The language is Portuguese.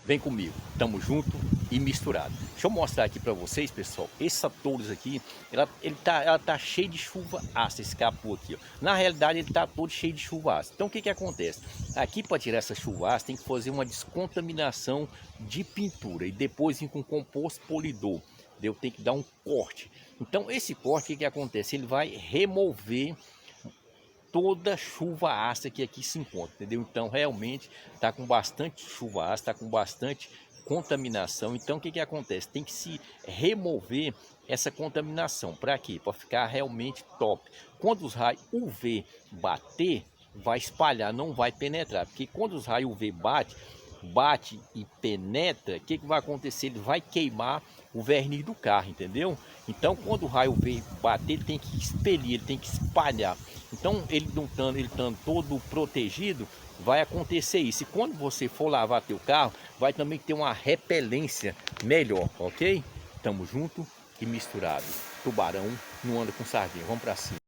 Vem comigo, tamo junto e misturado. Deixa eu mostrar aqui para vocês, pessoal. Essa Taurus aqui, ela tá cheia de chuva ácida, esse capô aqui, ó. Na realidade, ele tá todo cheio de chuva ácida. Então, o que que acontece? Aqui, para tirar essa chuva ácida, tem que fazer uma descontaminação de pintura e depois vir com composto polidor. Entendeu? Tem que dar um corte. Então, esse corte, o que que acontece? Ele vai remover toda chuva ácida que aqui se encontra, entendeu? Então realmente está com bastante chuva ácida, está com bastante contaminação. Então o que que acontece? Tem que se remover essa contaminação. Para quê? Para ficar realmente top. Quando os raios UV bater, vai espalhar, não vai penetrar, porque quando os raios UV bate e penetra, o que que vai acontecer? Ele vai queimar o verniz do carro, entendeu? Então quando o raio UV bater, ele tem que expelir, ele tem que espalhar. Então ele estando todo protegido, vai acontecer isso. E quando você for lavar teu carro, vai também ter uma repelência melhor, ok? Tamo junto e misturado. Tubarão não anda com sardinha. Vamos para cima.